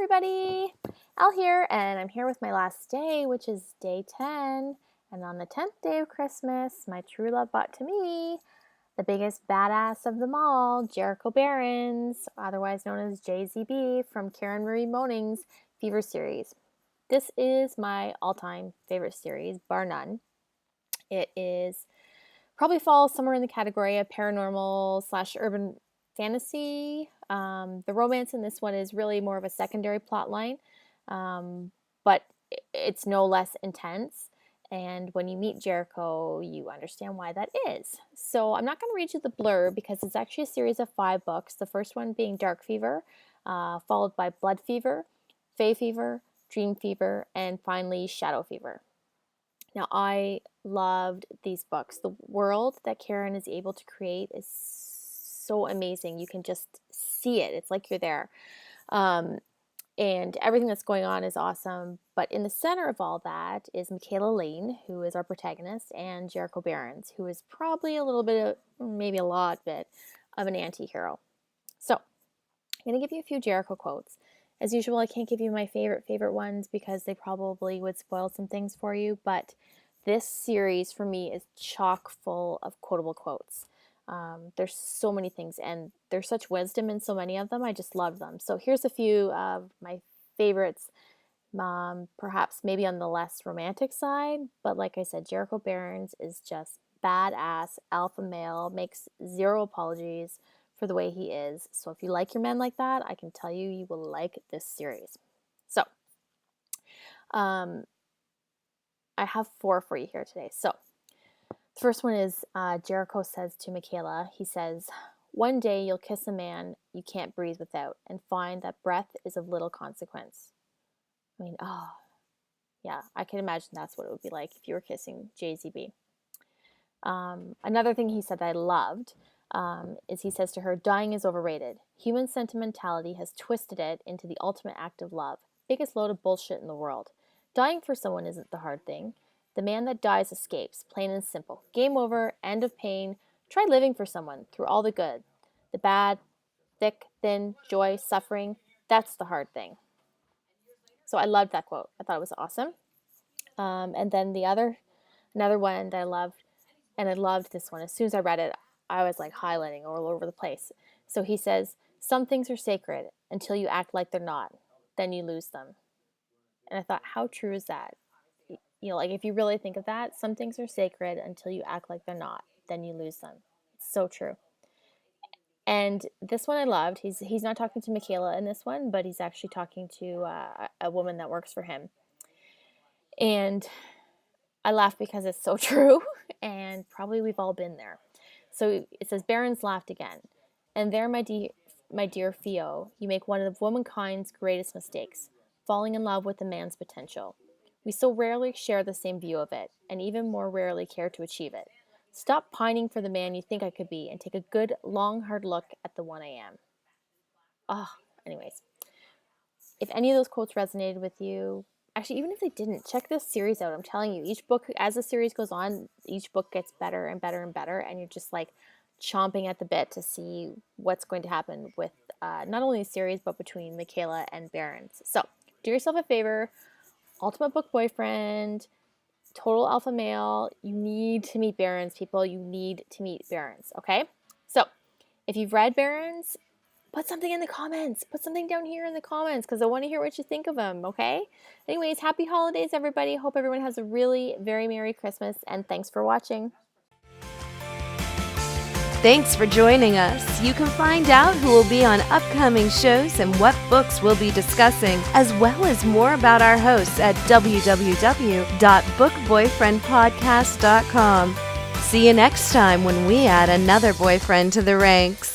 everybody, Elle here, and I'm here with my last day, which is day 10, and on the 10th day of Christmas, my true love brought to me the biggest badass of them all, Jericho Behrens, otherwise known as JZB, from Karen Marie Moning's Fever series. This is my all-time favorite series, bar none. It is probably falls somewhere in the category of paranormal / urban fantasy. The romance in this one is really more of a secondary plot line, but it's no less intense. And when you meet Jericho, you understand why that is. So I'm not going to read you the blurb because it's actually a series of 5 books. The first one being Dark Fever, followed by Blood Fever, Fae Fever, Dream Fever, and finally Shadow Fever. Now, I loved these books. The world that Karen is able to create is so amazing. You can just see it. It's like you're there. And everything that's going on is awesome. But in the center of all that is Michaela Lane, who is our protagonist, and Jericho Behrens, who is probably a little bit of, maybe a lot bit, of an anti-hero. So, I'm going to give you a few Jericho quotes. As usual, I can't give you my favorite ones because they probably would spoil some things for you, but this series for me is chock full of quotable quotes. There's so many things, and there's such wisdom in so many of them. I just love them. So here's a few of my favorites, perhaps maybe on the less romantic side, but like I said, Jericho Behrens is just badass, alpha male, makes zero apologies for the way he is. So if you like your men like that, I can tell you, you will like this series. So, I have 4 for you here today. So, the first one is Jericho says to Michaela, he says, "One day you'll kiss a man you can't breathe without and find that breath is of little consequence." I mean, yeah, I can imagine that's what it would be like if you were kissing JZB. Another thing he said that I loved is he says to her, "Dying is overrated. Human sentimentality has twisted it into the ultimate act of love. Biggest load of bullshit in the world. Dying for someone isn't the hard thing. The man that dies escapes, plain and simple. Game over, end of pain. Try living for someone through all the good. The bad, thick, thin, joy, suffering, that's the hard thing." So I loved that quote. I thought it was awesome. And then another one that I loved, and I loved this one. As soon as I read it, I was like highlighting all over the place. So he says, "Some things are sacred until you act like they're not. Then you lose them." And I thought, how true is that? You know, like if you really think of that, some things are sacred until you act like they're not. Then you lose them. It's so true. And this one I loved. He's not talking to Michaela in this one, but he's actually talking to a woman that works for him. And I laugh because it's so true, and probably we've all been there. So it says, "Behrens laughed again. And there, my dear Theo, you make one of womankind's greatest mistakes, falling in love with a man's potential. We so rarely share the same view of it, and even more rarely care to achieve it. Stop pining for the man you think I could be, and take a good, long, hard look at the one I am." Anyways. If any of those quotes resonated with you, actually, even if they didn't, check this series out. I'm telling you, each book, as the series goes on, each book gets better and better and better, and you're just like chomping at the bit to see what's going to happen with not only the series, but between Michaela and Behrens. So, do yourself a favor. Ultimate book boyfriend, total alpha male. You need to meet Behrens, people. You need to meet Behrens, okay? So, if you've read Behrens, put something in the comments. Put something down here in the comments because I want to hear what you think of him, okay? Anyways, happy holidays, everybody. Hope everyone has a really very Merry Christmas, and thanks for watching. Thanks for joining us. You can find out who will be on upcoming shows and what books we'll be discussing, as well as more about our hosts at www.bookboyfriendpodcast.com. See you next time when we add another boyfriend to the ranks.